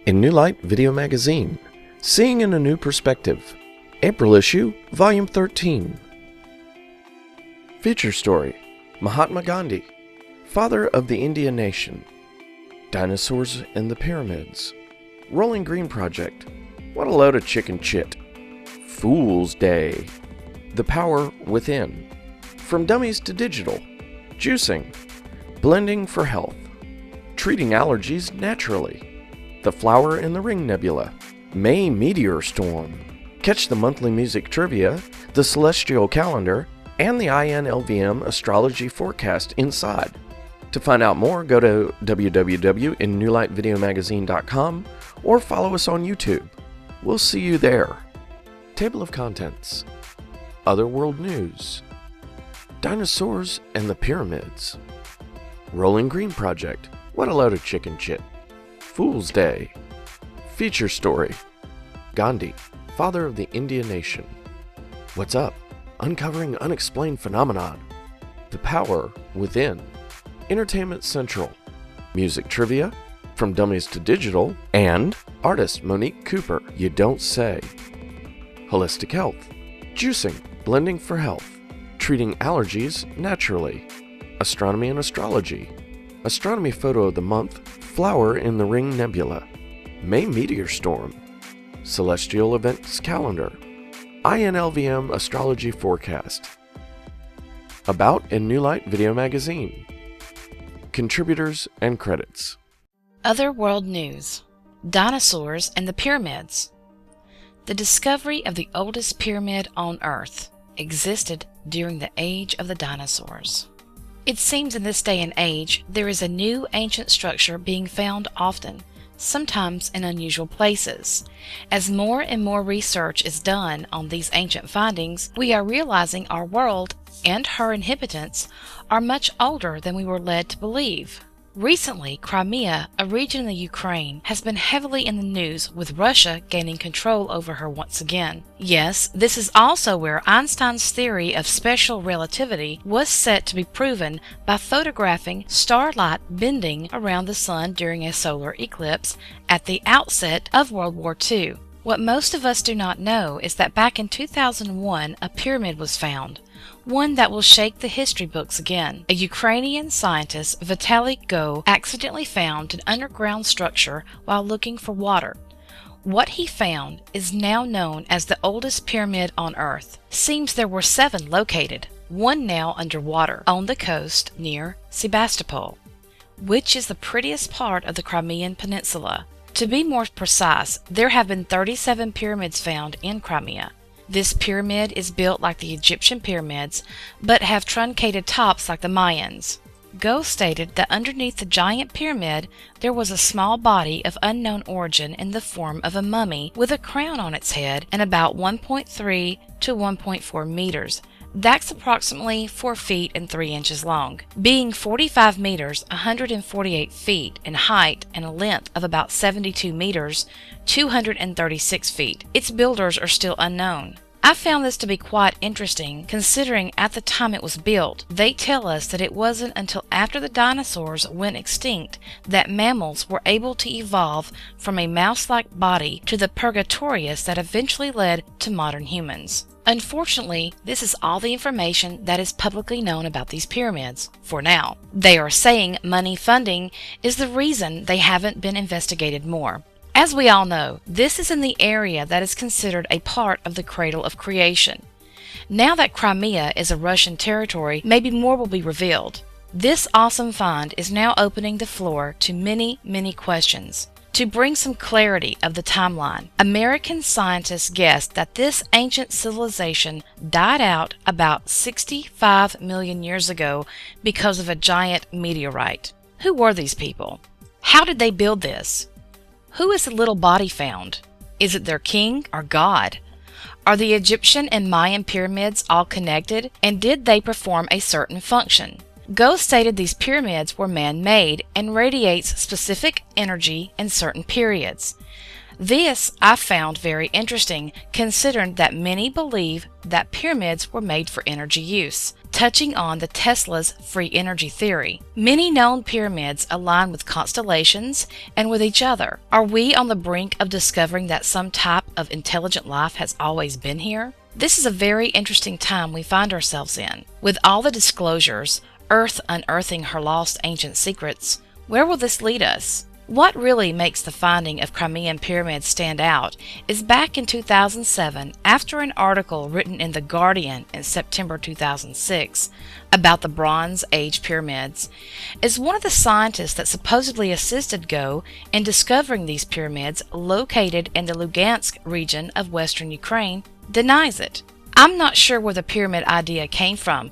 in New Light Video Magazine, Seeing in a New Perspective, April issue, Volume 13. Feature story, Mahatma Gandhi, Father of the Indian Nation, Dinosaurs and the Pyramids, Rolling Green Project, What a Load of Chicken Chit, Fool's Day, The Power Within, From Dummies to Digital, Juicing, Blending for Health, Treating Allergies Naturally, The Flower in the Ring Nebula, May Meteor Storm, catch the monthly music trivia, the celestial calendar, and the INLVM astrology forecast inside. To find out more, go to www.newlightvideomagazine.com or follow us on YouTube. We'll see you there. Table of Contents, Other World News, Dinosaurs and the Pyramids, Rolling Green Project, What a Load of Chicken Chit, Fool's Day, Feature Story, Gandhi, Father of the Indian Nation, What's Up? Uncovering Unexplained Phenomenon, The Power Within, Entertainment Central, Music Trivia, From Dummies to Digital, and Artist Monique Cooper, You Don't Say, Holistic Health, Juicing, Blending for Health, Treating Allergies Naturally, Astronomy and Astrology, Astronomy Photo of the Month, Flower in the Ring Nebula, May Meteor Storm, Celestial Events Calendar, INLVM Astrology Forecast. About in New Light Video Magazine. Contributors and credits. Other World News, Dinosaurs and the Pyramids. The discovery of the oldest pyramid on Earth existed during the age of the dinosaurs. It seems in this day and age there is a new ancient structure being found often, sometimes in unusual places. As more and more research is done on these ancient findings, we are realizing our world and her inhabitants are much older than we were led to believe. Recently, Crimea, a region in the Ukraine, has been heavily in the news with Russia gaining control over her once again. Yes, this is also where Einstein's theory of special relativity was set to be proven by photographing starlight bending around the sun during a solar eclipse at the outset of World War II. What most of us do not know is that back in 2001 a pyramid was found, one that will shake the history books again. A Ukrainian scientist, Vitaly Go, accidentally found an underground structure while looking for water. What he found is now known as the oldest pyramid on Earth. Seems there were 7 located, one now underwater, on the coast near Sebastopol, which is the prettiest part of the Crimean Peninsula. To be more precise, there have been 37 pyramids found in Crimea. This pyramid is built like the Egyptian pyramids, but have truncated tops like the Mayans. Go stated that underneath the giant pyramid there was a small body of unknown origin in the form of a mummy with a crown on its head and about 1.3 to 1.4 meters. That's approximately 4 feet and 3 inches long, being 45 meters, 148 feet in height and a length of about 72 meters, 236 feet. Its builders are still unknown. I found this to be quite interesting considering at the time it was built, they tell us that it wasn't until after the dinosaurs went extinct that mammals were able to evolve from a mouse-like body to the Purgatorius that eventually led to modern humans. Unfortunately, this is all the information that is publicly known about these pyramids, for now. They are saying money funding is the reason they haven't been investigated more. As we all know, this is in the area that is considered a part of the cradle of creation. Now that Crimea is a Russian territory, maybe more will be revealed. This awesome find is now opening the floor to many, many questions. To bring some clarity of the timeline, American scientists guessed that this ancient civilization died out about 65 million years ago because of a giant meteorite. Who were these people? How did they build this? Who is the little body found? Is it their king or god? Are the Egyptian and Mayan pyramids all connected, and did they perform a certain function? Go stated these pyramids were man-made and radiates specific energy in certain periods. This I found very interesting considering that many believe that pyramids were made for energy use. touching on the Tesla's free energy theory. Many known pyramids align with constellations and with each other. Are we on the brink of discovering that some type of intelligent life has always been here? This is a very interesting time we find ourselves in. With all the disclosures, Earth unearthing her lost ancient secrets, where will this lead us? What really makes the finding of Crimean pyramids stand out is back in 2007, after an article written in The Guardian in September 2006 about the Bronze Age pyramids, is one of the scientists that supposedly assisted Go in discovering these pyramids located in the Lugansk region of western Ukraine, denies it. I'm not sure where the pyramid idea came from.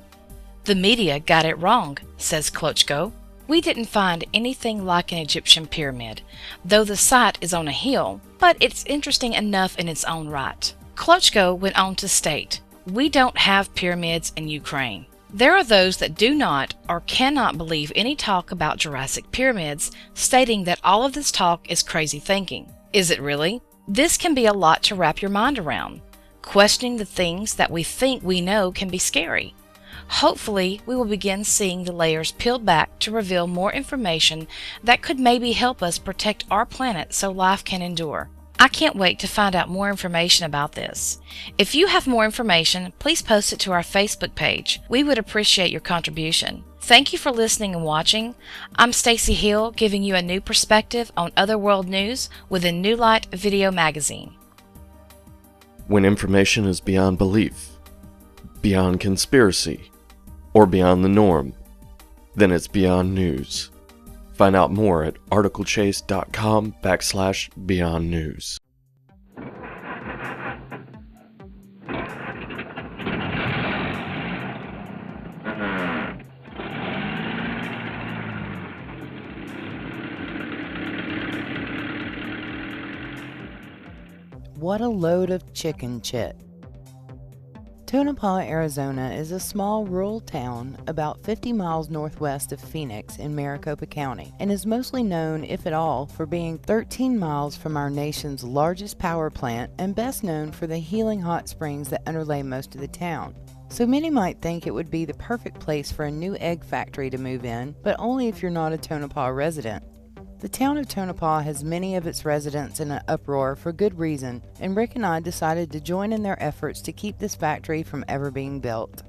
The media got it wrong, says Klochko. We didn't find anything like an Egyptian pyramid, though the site is on a hill, but it's interesting enough in its own right. Klochko went on to state, "We don't have pyramids in Ukraine." There are those that do not or cannot believe any talk about Jurassic pyramids, stating that all of this talk is crazy thinking. Is it really? This can be a lot to wrap your mind around. Questioning the things that we think we know can be scary. Hopefully, we will begin seeing the layers peeled back to reveal more information that could maybe help us protect our planet so life can endure. I can't wait to find out more information about this. If you have more information, please post it to our Facebook page. We would appreciate your contribution. Thank you for listening and watching. I'm Stacy Hill, giving you a new perspective on other world news within New Light Video Magazine. When information is beyond belief, beyond conspiracy, or beyond the norm, then it's beyond news. Find out more at articlechase.com/beyond news. What a load of chicken shit. Tonopah, Arizona is a small rural town about 50 miles northwest of Phoenix in Maricopa County and is mostly known, if at all, for being 13 miles from our nation's largest power plant and best known for the healing hot springs that underlay most of the town. So many might think it would be the perfect place for a new egg factory to move in, but only if you're not a Tonopah resident. The town of Tonopah has many of its residents in an uproar for good reason, and Rick and I decided to join in their efforts to keep this factory from ever being built.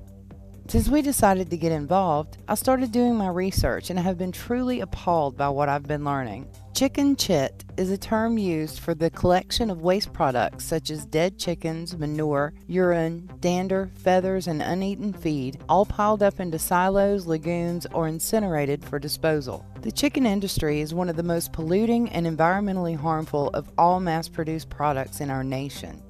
Since we decided to get involved, I started doing my research and have been truly appalled by what I've been learning. Chicken chit is a term used for the collection of waste products such as dead chickens, manure, urine, dander, feathers, and uneaten feed, all piled up into silos, lagoons, or incinerated for disposal. The chicken industry is one of the most polluting and environmentally harmful of all mass-produced products in our nation.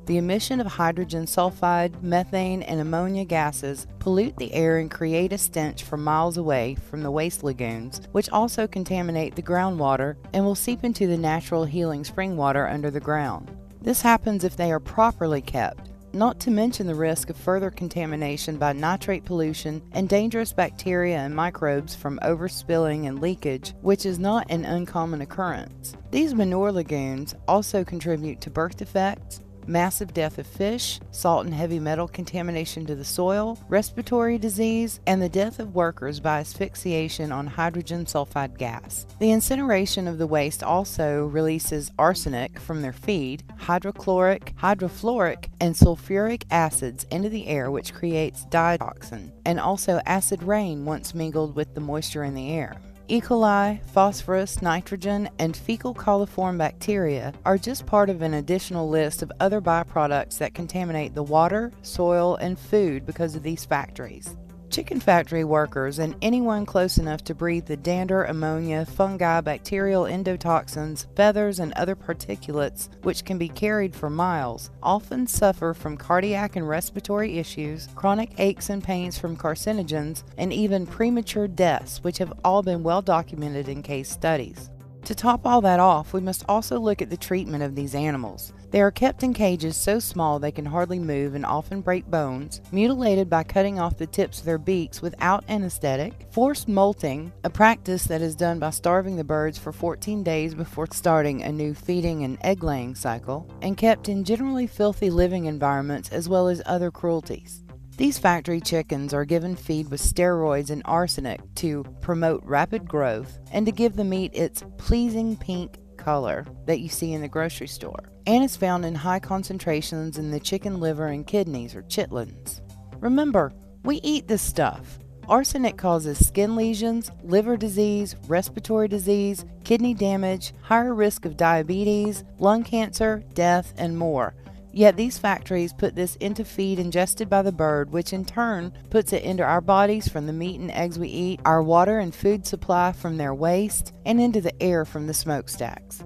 The emission of hydrogen sulfide, methane, and ammonia gases pollute the air and create a stench for miles away from the waste lagoons, which also contaminate the groundwater and will seep into the natural healing spring water under the ground. This happens if they are properly kept, not to mention the risk of further contamination by nitrate pollution and dangerous bacteria and microbes from overspilling and leakage, which is not an uncommon occurrence. These manure lagoons also contribute to birth defects, massive death of fish, salt and heavy metal contamination to the soil, respiratory disease, and the death of workers by asphyxiation on hydrogen sulfide gas. The incineration of the waste also releases arsenic from their feed, hydrochloric, hydrofluoric, and sulfuric acids into the air, which creates dioxin, and also acid rain once mingled with the moisture in the air. E. coli, phosphorus, nitrogen, and fecal coliform bacteria are just part of an additional list of other byproducts that contaminate the water, soil, and food because of these factories. Chicken factory workers and anyone close enough to breathe the dander, ammonia, fungi, bacterial endotoxins, feathers, and other particulates which can be carried for miles often suffer from cardiac and respiratory issues, chronic aches and pains from carcinogens, and even premature deaths, which have all been well documented in case studies. To top all that off, we must also look at the treatment of these animals. They are kept in cages so small they can hardly move and often break bones, mutilated by cutting off the tips of their beaks without anesthetic, forced molting, a practice that is done by starving the birds for 14 days before starting a new feeding and egg-laying cycle, and kept in generally filthy living environments as well as other cruelties. These factory chickens are given feed with steroids and arsenic to promote rapid growth and to give the meat its pleasing pink color that you see in the grocery store, and is found in high concentrations in the chicken liver and kidneys, or chitlins. Remember, we eat this stuff. Arsenic causes skin lesions, liver disease, respiratory disease, kidney damage, higher risk of diabetes, lung cancer, death, and more. Yet these factories put this into feed ingested by the bird, which in turn puts it into our bodies from the meat and eggs we eat, our water and food supply from their waste, and into the air from the smokestacks.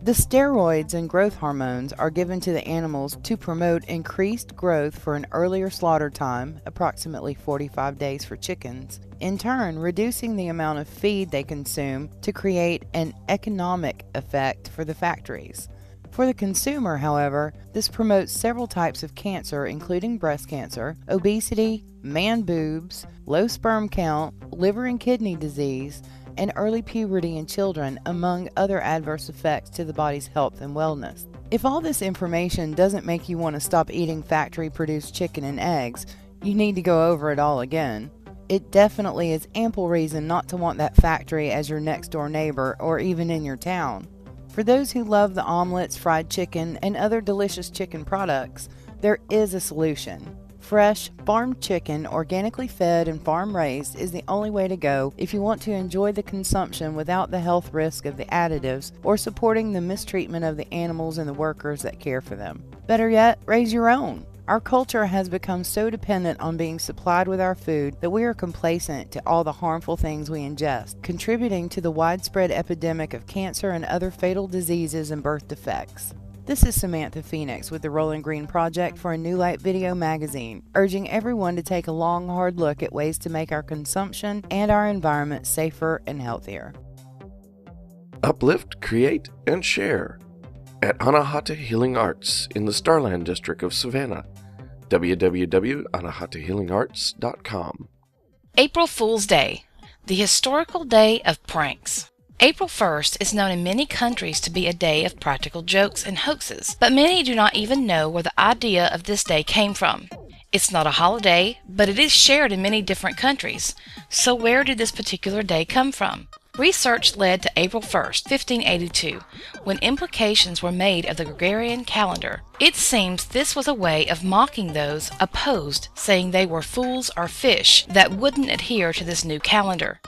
The steroids and growth hormones are given to the animals to promote increased growth for an earlier slaughter time, approximately 45 days for chickens, in turn reducing the amount of feed they consume to create an economic effect for the factories. For the consumer, however, this promotes several types of cancer, including breast cancer, obesity, man boobs, low sperm count, liver and kidney disease, and early puberty in children, among other adverse effects to the body's health and wellness. If all this information doesn't make you want to stop eating factory-produced chicken and eggs, you need to go over it all again. It definitely is ample reason not to want that factory as your next-door neighbor or even in your town. For those who love the omelets, fried chicken, and other delicious chicken products, there is a solution. Fresh, farmed chicken, organically fed and farm-raised, is the only way to go if you want to enjoy the consumption without the health risk of the additives or supporting the mistreatment of the animals and the workers that care for them. Better yet, raise your own. Our culture has become so dependent on being supplied with our food that we are complacent to all the harmful things we ingest, contributing to the widespread epidemic of cancer and other fatal diseases and birth defects. This is Samantha Phoenix with the Rolling Green Project for a New Light Video magazine, urging everyone to take a long, hard look at ways to make our consumption and our environment safer and healthier. Uplift, create, and share at Anahata Healing Arts in the Starland District of Savannah. www.anahatahealingarts.com. April Fool's Day, the historical day of pranks. April 1st is known in many countries to be a day of practical jokes and hoaxes, but many do not even know where the idea of this day came from. It's not a holiday, but it is shared in many different countries. So where did this particular day come from? Research led to April 1st, 1582, when implications were made of the Gregorian calendar. It seems this was a way of mocking those opposed, saying they were fools or fish that wouldn't adhere to this new calendar.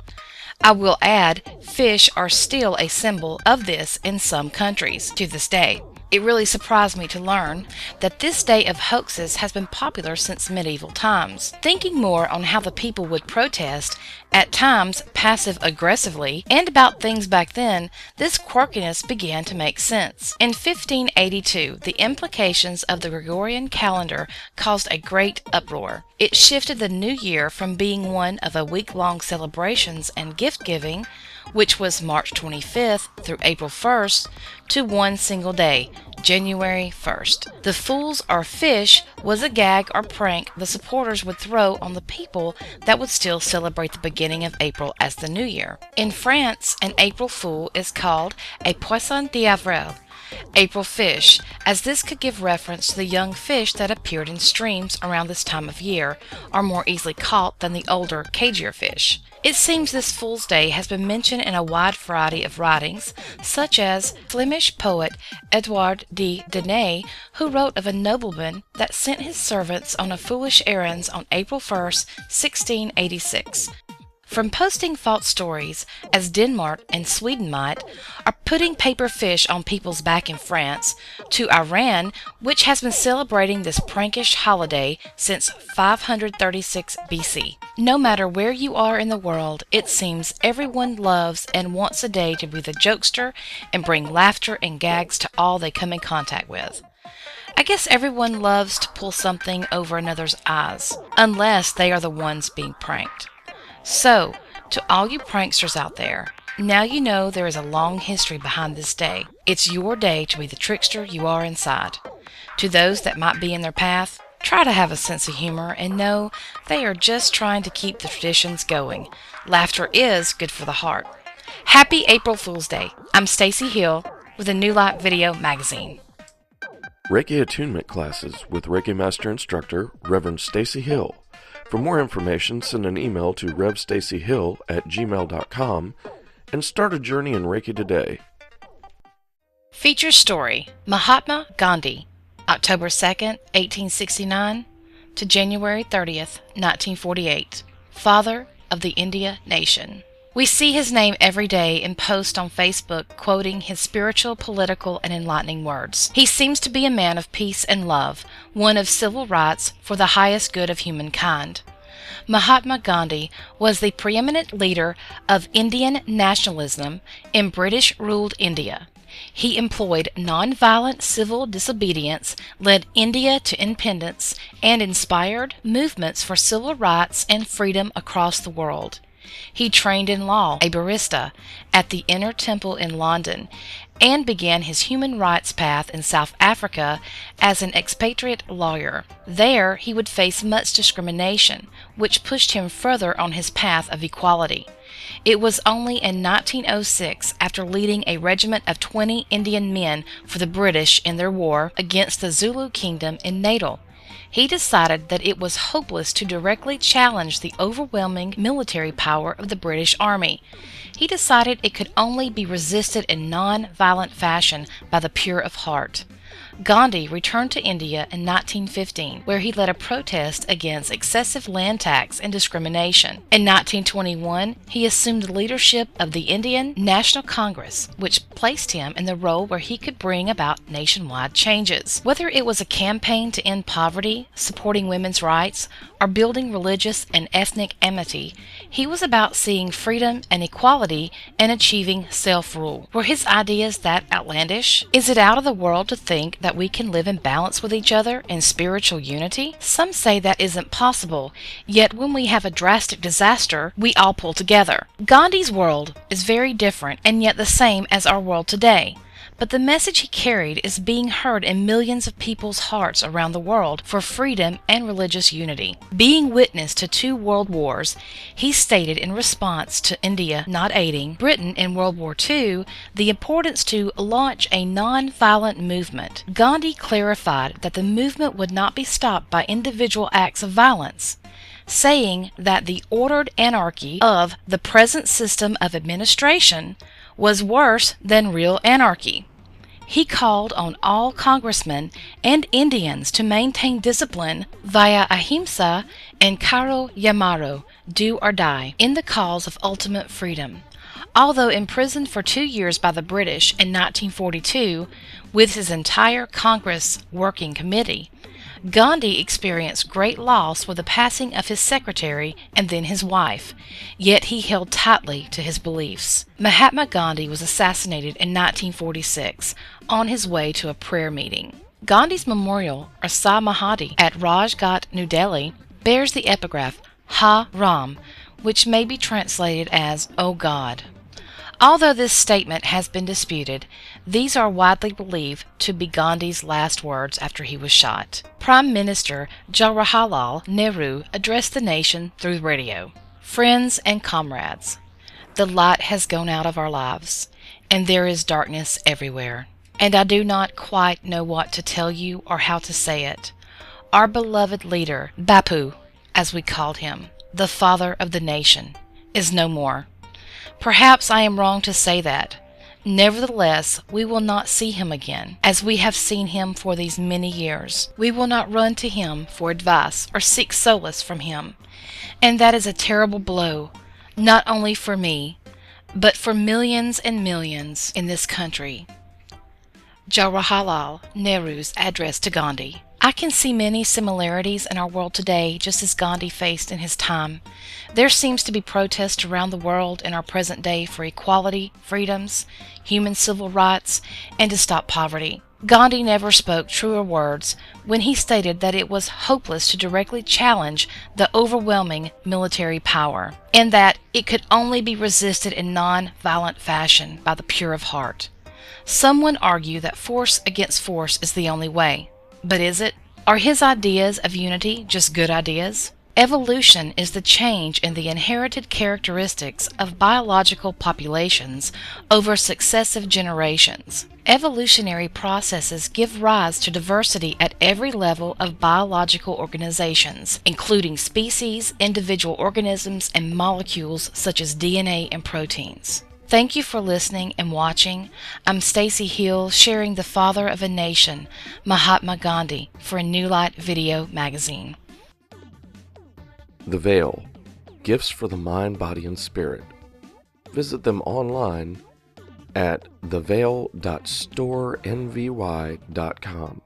I will add, fish are still a symbol of this in some countries to this day. It really surprised me to learn that this day of hoaxes has been popular since medieval times. Thinking more on how the people would protest, at times passive-aggressively, and about things back then, this quirkiness began to make sense. In 1582, the implications of the Gregorian calendar caused a great uproar. It shifted the new year from being one of a week-long celebrations and gift-giving, which was March 25th through April 1st, to one single day, January 1st. The fools or fish was a gag or prank the supporters would throw on the people that would still celebrate the beginning of April as the new year. In France, an April Fool is called a Poisson d'Avril, April fish, as this could give reference to the young fish that appeared in streams around this time of year, are more easily caught than the older, cagier fish. It seems this Fool's Day has been mentioned in a wide variety of writings, such as Flemish poet Edouard de Denay, who wrote of a nobleman that sent his servants on a foolish errands on April 1st, 1686. From posting false stories, as Denmark and Sweden might, or putting paper fish on people's back in France, to Iran, which has been celebrating this prankish holiday since 536 BC. No matter where you are in the world, it seems everyone loves and wants a day to be the jokester and bring laughter and gags to all they come in contact with. I guess everyone loves to pull something over another's eyes, unless they are the ones being pranked. So, to all you pranksters out there, now you know there is a long history behind this day. It's your day to be the trickster you are inside. To those that might be in their path, try to have a sense of humor and know they are just trying to keep the traditions going. Laughter is good for the heart. Happy April Fool's Day. I'm Stacy Hill with a New Light Video magazine. Reiki attunement classes with Reiki Master Instructor Reverend Stacy Hill For more information, send an email to revstacyhill@gmail.com and start a journey in Reiki today. Feature story: Mahatma Gandhi, October 2nd, 1869 to January 30th, 1948, father of the India nation. We see his name every day in posts on Facebook quoting his spiritual, political, and enlightening words. He seems to be a man of peace and love, one of civil rights for the highest good of humankind. Mahatma Gandhi was the preeminent leader of Indian nationalism in British-ruled India. He employed nonviolent civil disobedience, led India to independence, and inspired movements for civil rights and freedom across the world. He trained in law, a barrister, at the Inner Temple in London, and began his human rights path in South Africa as an expatriate lawyer. There he would face much discrimination, which pushed him further on his path of equality. It was only in 1906, after leading a regiment of 20 Indian men for the British in their war against the Zulu kingdom in Natal, he decided that it was hopeless to directly challenge the overwhelming military power of the British Army. He decided it could only be resisted in non-violent fashion by the pure of heart. Gandhi returned to India in 1915, where he led a protest against excessive land tax and discrimination. In 1921, he assumed the leadership of the Indian National Congress, which placed him in the role where he could bring about nationwide changes. Whether it was a campaign to end poverty, supporting women's rights, or building religious and ethnic amity, he was about seeing freedom and equality and achieving self-rule. Were his ideas that outlandish? Is it out of the world to think that we can live in balance with each other in spiritual unity? Some say that isn't possible, yet when we have a drastic disaster, we all pull together. Gandhi's world is very different and yet the same as our world today. But the message he carried is being heard in millions of people's hearts around the world for freedom and religious unity. Being witness to 2 world wars, he stated in response to India not aiding Britain in World War II the importance to launch a non-violent movement. Gandhi clarified that the movement would not be stopped by individual acts of violence, saying that the ordered anarchy of the present system of administration was worse than real anarchy. He called on all congressmen and Indians to maintain discipline via ahimsa and karo yamaro, do or die, in the cause of ultimate freedom. Although imprisoned for 2 years by the British in 1942 with his entire Congress Working Committee, Gandhi experienced great loss with the passing of his secretary and then his wife, yet he held tightly to his beliefs. Mahatma Gandhi was assassinated in 1946 on his way to a prayer meeting. Gandhi's memorial, or Samahadi, at Rajghat, New Delhi, bears the epigraph Ha Ram, which may be translated as O God. Although this statement has been disputed, these are widely believed to be Gandhi's last words after he was shot. Prime Minister Jawaharlal Nehru addressed the nation through radio. Friends and comrades, the light has gone out of our lives, and there is darkness everywhere. And I do not quite know what to tell you or how to say it. Our beloved leader, Bapu, as we called him, the father of the nation, is no more. Perhaps I am wrong to say that. Nevertheless, we will not see him again, as we have seen him for these many years. We will not run to him for advice or seek solace from him. And that is a terrible blow, not only for me, but for millions and millions in this country. Jawaharlal Nehru's address to Gandhi. I can see many similarities in our world today, just as Gandhi faced in his time. There seems to be protests around the world in our present day for equality, freedoms, human civil rights, and to stop poverty. Gandhi never spoke truer words when he stated that it was hopeless to directly challenge the overwhelming military power, and that it could only be resisted in non-violent fashion by the pure of heart. Some would argue that force against force is the only way. But is it? Are his ideas of unity just good ideas? Evolution is the change in the inherited characteristics of biological populations over successive generations. Evolutionary processes give rise to diversity at every level of biological organizations, including species, individual organisms, and molecules such as DNA and proteins. Thank you for listening and watching. I'm Stacy Hill, sharing the father of a nation, Mahatma Gandhi, for a New Light Video magazine. The Veil, Gifts for the Mind, Body, and Spirit. Visit them online at theveil.storenvy.com.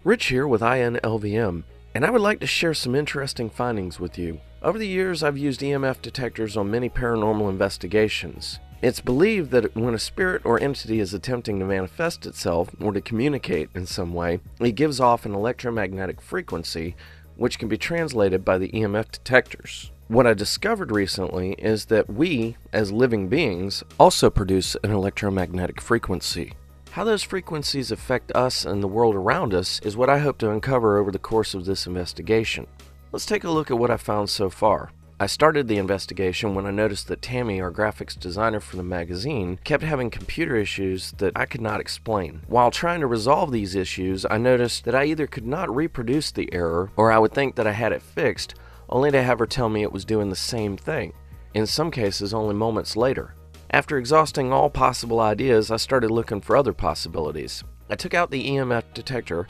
Rich here with INLVM, and I would like to share some interesting findings with you. Over the years, I've used EMF detectors on many paranormal investigations. It's believed that when a spirit or entity is attempting to manifest itself or to communicate in some way, it gives off an electromagnetic frequency which can be translated by the EMF detectors. What I discovered recently is that we, as living beings, also produce an electromagnetic frequency. How those frequencies affect us and the world around us is what I hope to uncover over the course of this investigation. Let's take a look at what I found so far. I started the investigation when I noticed that Tammy, our graphics designer for the magazine, kept having computer issues that I could not explain. While trying to resolve these issues, I noticed that I either could not reproduce the error, or I would think that I had it fixed, only to have her tell me it was doing the same thing, in some cases only moments later. After exhausting all possible ideas, I started looking for other possibilities. I took out the EMF detector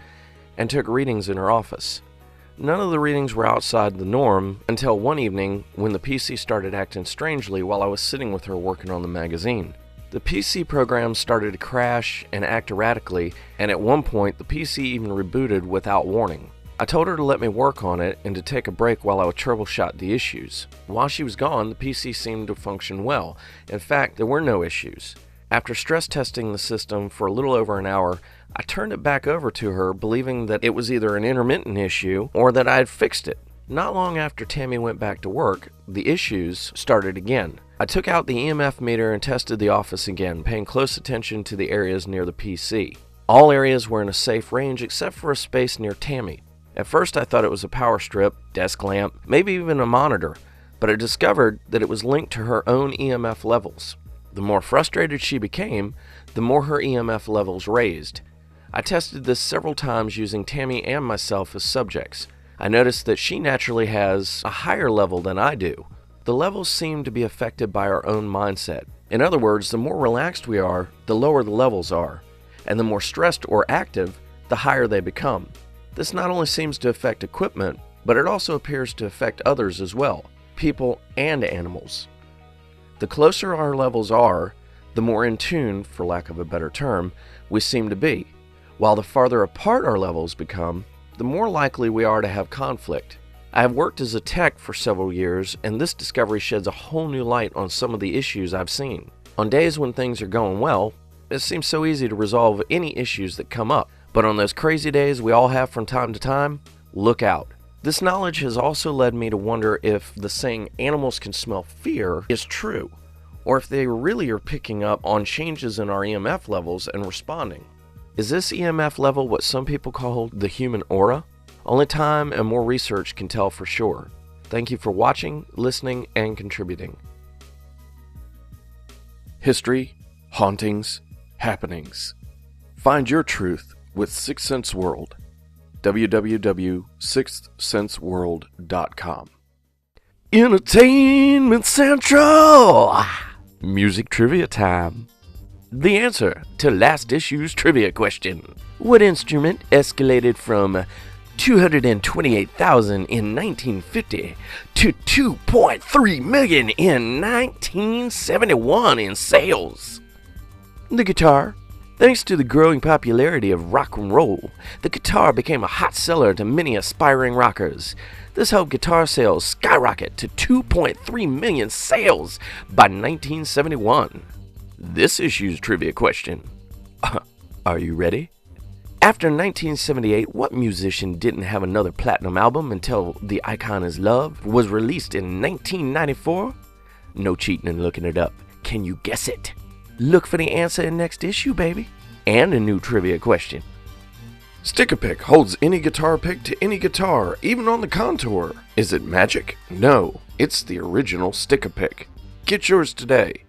and took readings in her office. None of the readings were outside the norm until one evening when the PC started acting strangely while I was sitting with her working on the magazine. The PC program started to crash and act erratically, and at one point the PC even rebooted without warning. I told her to let me work on it and to take a break while I would troubleshoot the issues. While she was gone, the PC seemed to function well. In fact, there were no issues. After stress testing the system for a little over an hour, I turned it back over to her, believing that it was either an intermittent issue or that I had fixed it. Not long after Tammy went back to work, the issues started again. I took out the EMF meter and tested the office again, paying close attention to the areas near the PC. All areas were in a safe range except for a space near Tammy. At first I thought it was a power strip, desk lamp, maybe even a monitor, but I discovered that it was linked to her own EMF levels. The more frustrated she became, the more her EMF levels raised. I tested this several times using Tammy and myself as subjects. I noticed that she naturally has a higher level than I do. The levels seem to be affected by our own mindset. In other words, the more relaxed we are, the lower the levels are, and the more stressed or active, the higher they become. This not only seems to affect equipment, but it also appears to affect others as well, people and animals. The closer our levels are, the more in tune, for lack of a better term, we seem to be, while the farther apart our levels become, the more likely we are to have conflict. I have worked as a tech for several years, and this discovery sheds a whole new light on some of the issues I've seen. On days when things are going well, it seems so easy to resolve any issues that come up, but on those crazy days we all have from time to time, look out. This knowledge has also led me to wonder if the saying animals can smell fear is true, or if they really are picking up on changes in our EMF levels and responding. Is this EMF level what some people call the human aura? Only time and more research can tell for sure. Thank you for watching, listening, and contributing. History, hauntings, happenings. Find your truth with Sixth Sense World. www.sixthsenseworld.com. Entertainment Central! Music trivia time. The answer to last issue's trivia question. What instrument escalated from 228,000 in 1950 to 2.3 million in 1971 in sales? The guitar. Thanks to the growing popularity of rock and roll, the guitar became a hot seller to many aspiring rockers. This helped guitar sales skyrocket to 2.3 million sales by 1971. This issue's trivia question. Are you ready? After 1978, what musician didn't have another platinum album until The Icon Is Love was released in 1994? No cheating and looking it up. Can you guess it? Look for the answer in next issue, baby. And a new trivia question. Stick-a-pick holds any guitar pick to any guitar, even on the contour. Is it magic? No, it's the original Stick-a-pick. Get yours today.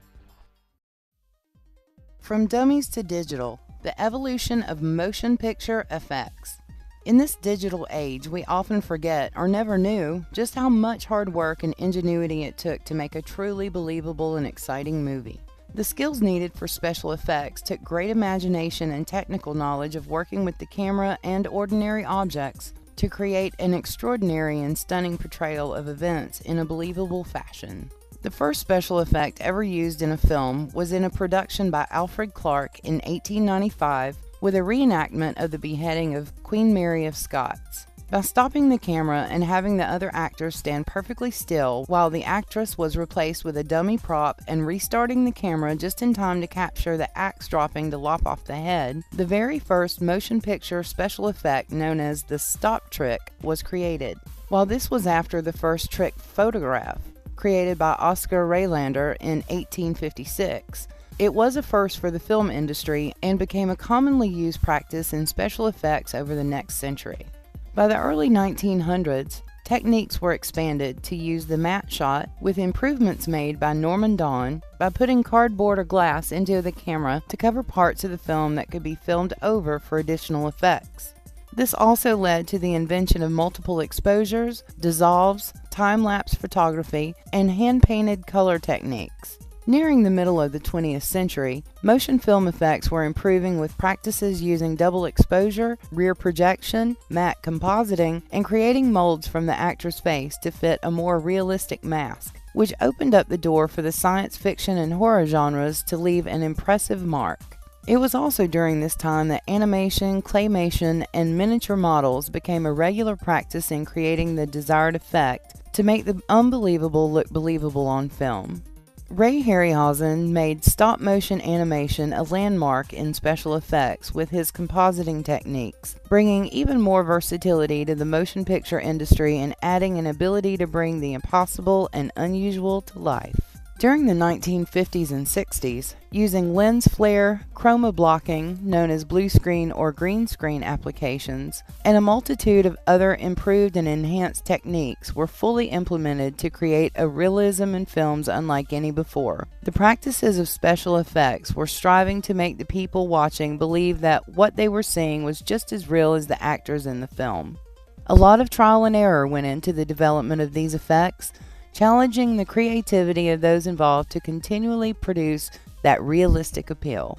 From dummies to digital, the evolution of motion picture effects. In this digital age, we often forget or never knew just how much hard work and ingenuity it took to make a truly believable and exciting movie. The skills needed for special effects took great imagination and technical knowledge of working with the camera and ordinary objects to create an extraordinary and stunning portrayal of events in a believable fashion. The first special effect ever used in a film was in a production by Alfred Clark in 1895 with a reenactment of the beheading of Queen Mary of Scots. By stopping the camera and having the other actors stand perfectly still while the actress was replaced with a dummy prop and restarting the camera just in time to capture the axe dropping to lop off the head, the very first motion picture special effect known as the stop trick was created. While this was after the first trick photograph, created by Oscar Raylander in 1856, it was a first for the film industry and became a commonly used practice in special effects over the next century. By the early 1900s, techniques were expanded to use the matte shot, with improvements made by Norman Don by putting cardboard or glass into the camera to cover parts of the film that could be filmed over for additional effects. This also led to the invention of multiple exposures, dissolves, time-lapse photography, and hand-painted color techniques. Nearing the middle of the 20th century, motion film effects were improving with practices using double exposure, rear projection, matte compositing, and creating molds from the actor's face to fit a more realistic mask, which opened up the door for the science fiction and horror genres to leave an impressive mark. It was also during this time that animation, claymation, and miniature models became a regular practice in creating the desired effect to make the unbelievable look believable on film. Ray Harryhausen made stop-motion animation a landmark in special effects with his compositing techniques, bringing even more versatility to the motion picture industry and adding an ability to bring the impossible and unusual to life. During the 1950s and 60s, using lens flare, chroma blocking, known as blue screen or green screen applications, and a multitude of other improved and enhanced techniques were fully implemented to create a realism in films unlike any before. The practices of special effects were striving to make the people watching believe that what they were seeing was just as real as the actors in the film. A lot of trial and error went into the development of these effects, challenging the creativity of those involved to continually produce that realistic appeal.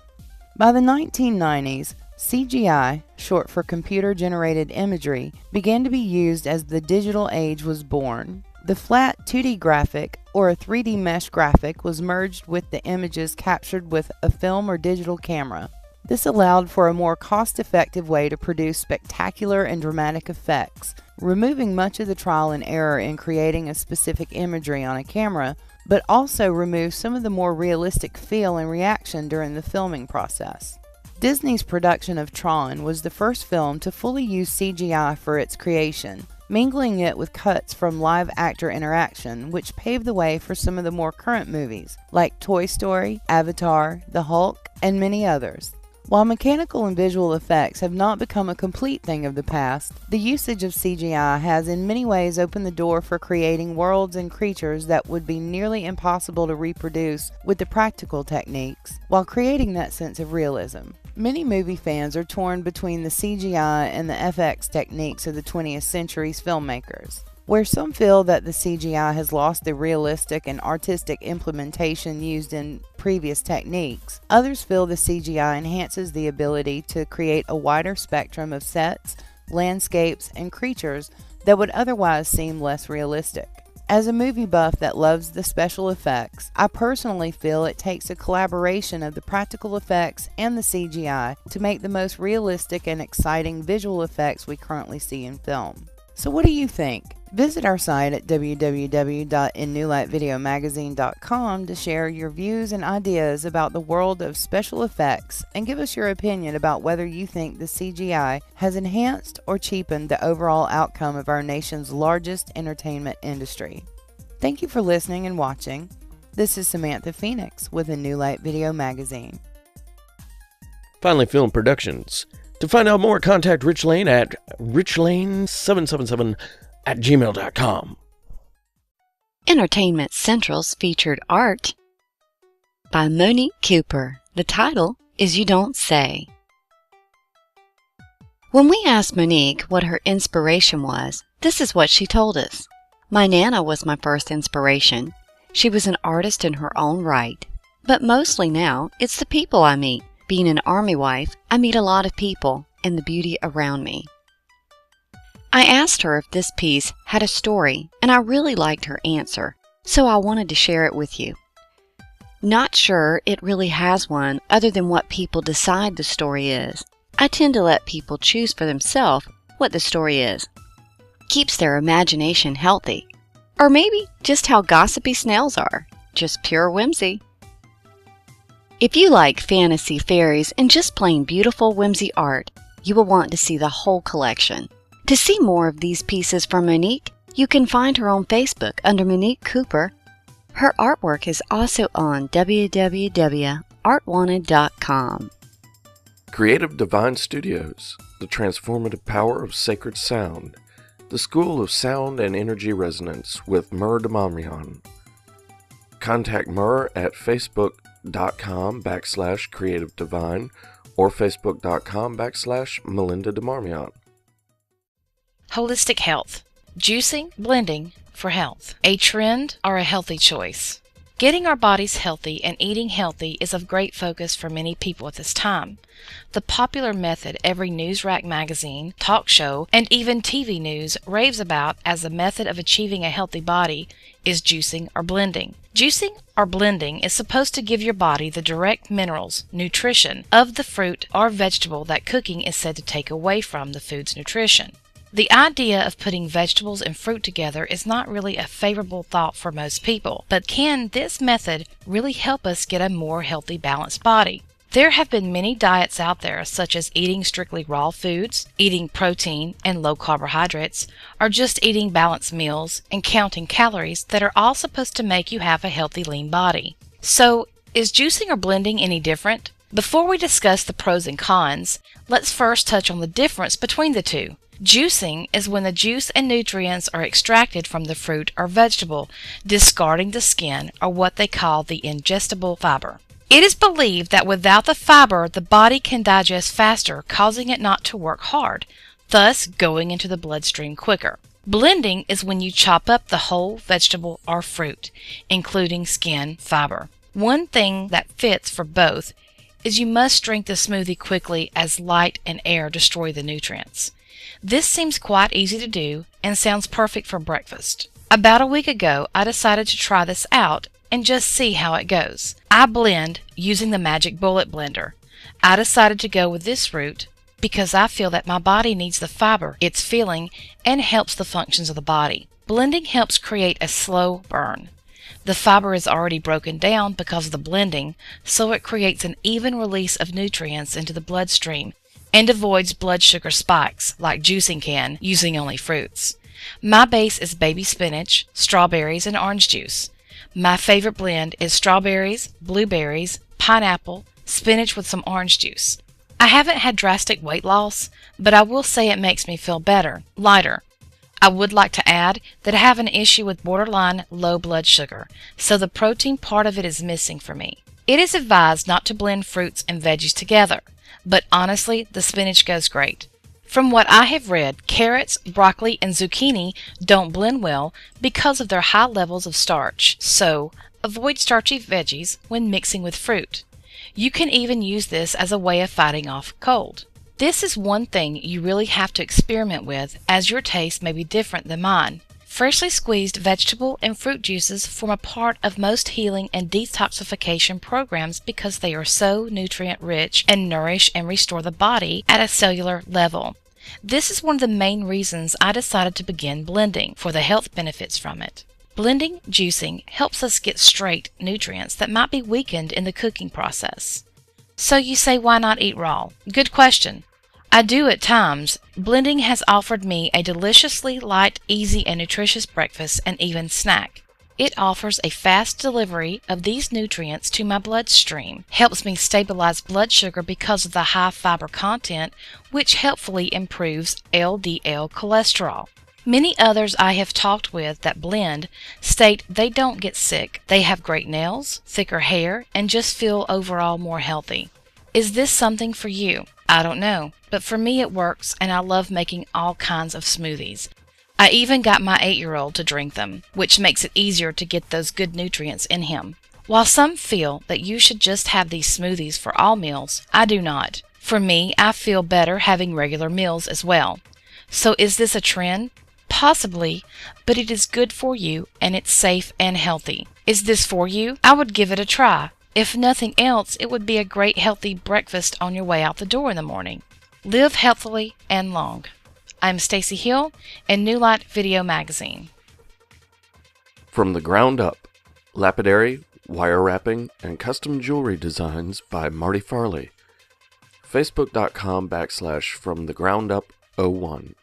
By the 1990s, CGI, short for computer-generated imagery, began to be used as the digital age was born. The flat 2D graphic, or a 3D mesh graphic, was merged with the images captured with a film or digital camera. This allowed for a more cost-effective way to produce spectacular and dramatic effects, removing much of the trial and error in creating a specific imagery on a camera, but also removed some of the more realistic feel and reaction during the filming process. Disney's production of Tron was the first film to fully use CGI for its creation, mingling it with cuts from live actor interaction, which paved the way for some of the more current movies, like Toy Story, Avatar, The Hulk, and many others. While mechanical and visual effects have not become a complete thing of the past, the usage of CGI has in many ways opened the door for creating worlds and creatures that would be nearly impossible to reproduce with the practical techniques, while creating that sense of realism. Many movie fans are torn between the CGI and the FX techniques of the 20th century's filmmakers. Where some feel that the CGI has lost the realistic and artistic implementation used in previous techniques, others feel the CGI enhances the ability to create a wider spectrum of sets, landscapes, and creatures that would otherwise seem less realistic. As a movie buff that loves the special effects, I personally feel it takes a collaboration of the practical effects and the CGI to make the most realistic and exciting visual effects we currently see in film. So what do you think? Visit our site at www.INLVM to share your views and ideas about the world of special effects and give us your opinion about whether you think the CGI has enhanced or cheapened the overall outcome of our nation's largest entertainment industry. Thank you for listening and watching. This is Samantha Phoenix with a New Light Video Magazine. Finally Film Productions. To find out more, contact Rich Lane at richlane777@gmail.com. Entertainment Central's featured art by Monique Cooper. The title is You Don't Say. When we asked Monique what her inspiration was, this is what she told us. My Nana was my first inspiration. She was an artist in her own right. But mostly now, it's the people I meet. Being an Army wife, I meet a lot of people and the beauty around me. I asked her if this piece had a story, and I really liked her answer, so I wanted to share it with you. Not sure it really has one other than what people decide the story is. I tend to let people choose for themselves what the story is. Keeps their imagination healthy. Or maybe just how gossipy snails are. Just pure whimsy. If you like fantasy fairies and just plain beautiful whimsy art, you will want to see the whole collection. To see more of these pieces from Monique, you can find her on Facebook under Monique Cooper. Her artwork is also on www.artwanted.com. Creative Divine Studios, the transformative power of sacred sound. The School of Sound and Energy Resonance with Mur Demarmian. Contact Mur at facebook.com/Creative Divine or facebook.com/Melinda Demarmian. Holistic health. Juicing, blending for health. A trend or a healthy choice. Getting our bodies healthy and eating healthy is of great focus for many people at this time. The popular method every news rack magazine, talk show, and even TV news raves about as a method of achieving a healthy body is juicing or blending. Juicing or blending is supposed to give your body the direct minerals, nutrition, of the fruit or vegetable that cooking is said to take away from the food's nutrition. The idea of putting vegetables and fruit together is not really a favorable thought for most people, but can this method really help us get a more healthy, balanced body? There have been many diets out there, such as eating strictly raw foods, eating protein and low carbohydrates, or just eating balanced meals and counting calories that are all supposed to make you have a healthy, lean body. So, is juicing or blending any different? Before we discuss the pros and cons, let's first touch on the difference between the two. Juicing is when the juice and nutrients are extracted from the fruit or vegetable, discarding the skin or what they call the ingestible fiber. It is believed that without the fiber, the body can digest faster, causing it not to work hard, thus going into the bloodstream quicker. Blending is when you chop up the whole vegetable or fruit, including skin fiber. One thing that fits for both is you must drink the smoothie quickly as light and air destroy the nutrients. This seems quite easy to do and sounds perfect for breakfast. About a week ago, I decided to try this out and just see how it goes. I blend using the Magic Bullet blender. I decided to go with this route because I feel that my body needs the fiber it's feeling and helps the functions of the body. Blending helps create a slow burn. The fiber is already broken down because of the blending, so it creates an even release of nutrients into the bloodstream and avoids blood sugar spikes like juicing can using only fruits. My base is baby spinach, strawberries, and orange juice. My favorite blend is strawberries, blueberries, pineapple, spinach with some orange juice. I haven't had drastic weight loss, but I will say it makes me feel better, lighter. I would like to add that I have an issue with borderline low blood sugar, so the protein part of it is missing for me. It is advised not to blend fruits and veggies together, but honestly, the spinach goes great. From what I have read, carrots, broccoli, and zucchini don't blend well because of their high levels of starch, so avoid starchy veggies when mixing with fruit. You can even use this as a way of fighting off cold. This is one thing you really have to experiment with, as your taste may be different than mine. Freshly squeezed vegetable and fruit juices form a part of most healing and detoxification programs because they are so nutrient rich and nourish and restore the body at a cellular level. This is one of the main reasons I decided to begin blending, for the health benefits from it. Blending, juicing helps us get straight nutrients that might be weakened in the cooking process. So you say, why not eat raw? Good question. I do at times. Blending has offered me a deliciously light, easy, and nutritious breakfast and even snack. It offers a fast delivery of these nutrients to my bloodstream, helps me stabilize blood sugar because of the high fiber content, which helpfully improves LDL cholesterol. Many others I have talked with that blend state they don't get sick. They have great nails, thicker hair, and just feel overall more healthy. Is this something for you? I don't know, but for me it works, and I love making all kinds of smoothies. I even got my 8-year-old to drink them, which makes it easier to get those good nutrients in him. While some feel that you should just have these smoothies for all meals, I do not. For me, I feel better having regular meals as well. So is this a trend? Possibly, but it is good for you and it's safe and healthy. Is this for you? I would give it a try. If nothing else, it would be a great healthy breakfast on your way out the door in the morning. Live healthily and long. I'm Stacy Hill in New Light Video Magazine. From the Ground Up, Lapidary, Wire Wrapping, and Custom Jewelry Designs by Marty Farley. Facebook.com/FromTheGroundUp01.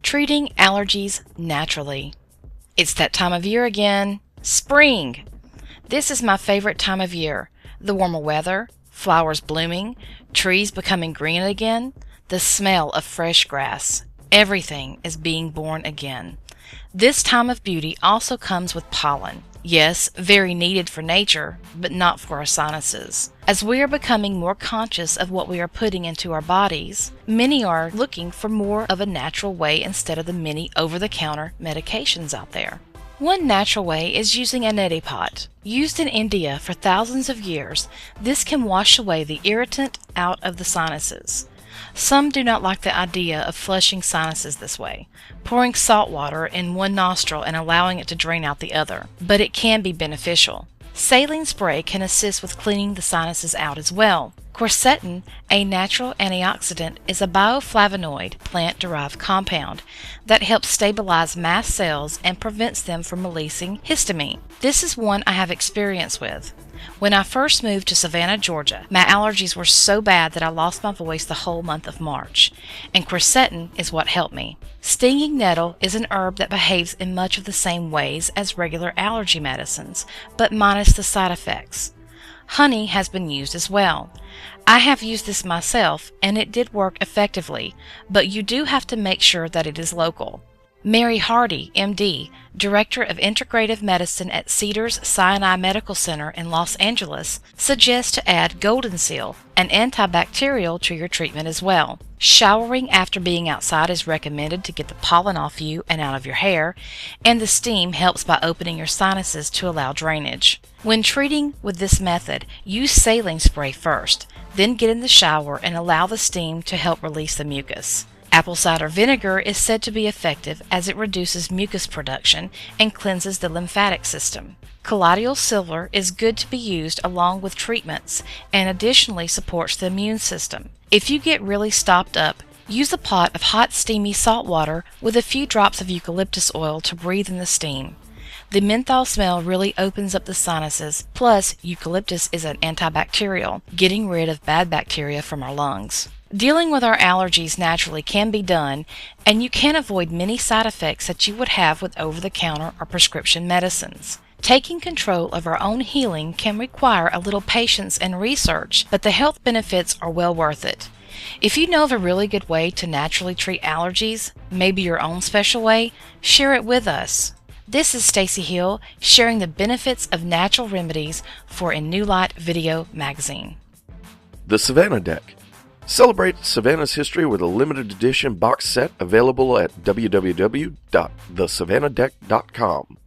Treating allergies naturally. It's that time of year again, spring. This is my favorite time of year. The warmer weather, flowers blooming, trees becoming green again, the smell of fresh grass. Everything is being born again. This time of beauty also comes with pollen. Yes, very needed for nature, but not for our sinuses. As we are becoming more conscious of what we are putting into our bodies, many are looking for more of a natural way instead of the many over-the-counter medications out there. One natural way is using a neti pot. Used in India for thousands of years, this can wash away the irritant out of the sinuses. Some do not like the idea of flushing sinuses this way, pouring salt water in one nostril and allowing it to drain out the other, but it can be beneficial. Saline spray can assist with cleaning the sinuses out as well. Quercetin, a natural antioxidant, is a bioflavonoid plant-derived compound that helps stabilize mast cells and prevents them from releasing histamine. This is one I have experience with. When I first moved to Savannah, Georgia, my allergies were so bad that I lost my voice the whole month of March, and quercetin is what helped me. Stinging nettle is an herb that behaves in much of the same ways as regular allergy medicines, but minus the side effects. Honey has been used as well. I have used this myself, and it did work effectively, but you do have to make sure that it is local. Mary Hardy, MD, Director of Integrative Medicine at Cedars Sinai Medical Center in Los Angeles, suggests to add golden seal, an antibacterial, to your treatment as well. Showering after being outside is recommended to get the pollen off you and out of your hair, and the steam helps by opening your sinuses to allow drainage. When treating with this method, use saline spray first, then get in the shower and allow the steam to help release the mucus. Apple cider vinegar is said to be effective as it reduces mucus production and cleanses the lymphatic system. Colloidal silver is good to be used along with treatments and additionally supports the immune system. If you get really stopped up, use a pot of hot steamy salt water with a few drops of eucalyptus oil to breathe in the steam. The menthol smell really opens up the sinuses, plus eucalyptus is an antibacterial, getting rid of bad bacteria from our lungs. Dealing with our allergies naturally can be done, and you can avoid many side effects that you would have with over-the-counter or prescription medicines. Taking control of our own healing can require a little patience and research, but the health benefits are well worth it. If you know of a really good way to naturally treat allergies, maybe your own special way, share it with us. This is Stacy Hill sharing the benefits of natural remedies for a New Light Video Magazine. The Savannah Deck. Celebrate Savannah's history with a limited edition box set available at www.thesavannahdeck.com.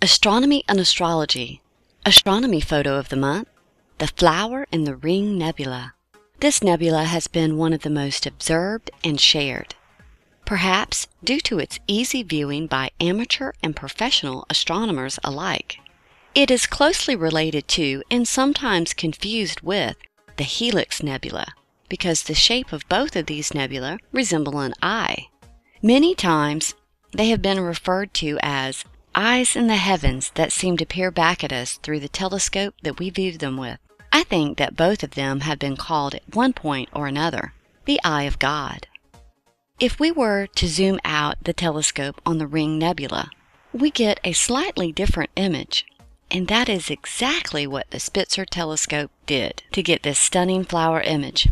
Astronomy and Astrology. Astronomy photo of the month. The Flower in the Ring Nebula. This nebula has been one of the most observed and shared, perhaps due to its easy viewing by amateur and professional astronomers alike. It is closely related to and sometimes confused with the Helix Nebula, because the shape of both of these nebulae resemble an eye. Many times they have been referred to as eyes in the heavens that seem to peer back at us through the telescope that we view them with. I think that both of them have been called at one point or another the Eye of God. If we were to zoom out the telescope on the Ring Nebula, we get a slightly different image. And that is exactly what the Spitzer telescope did to get this stunning flower image.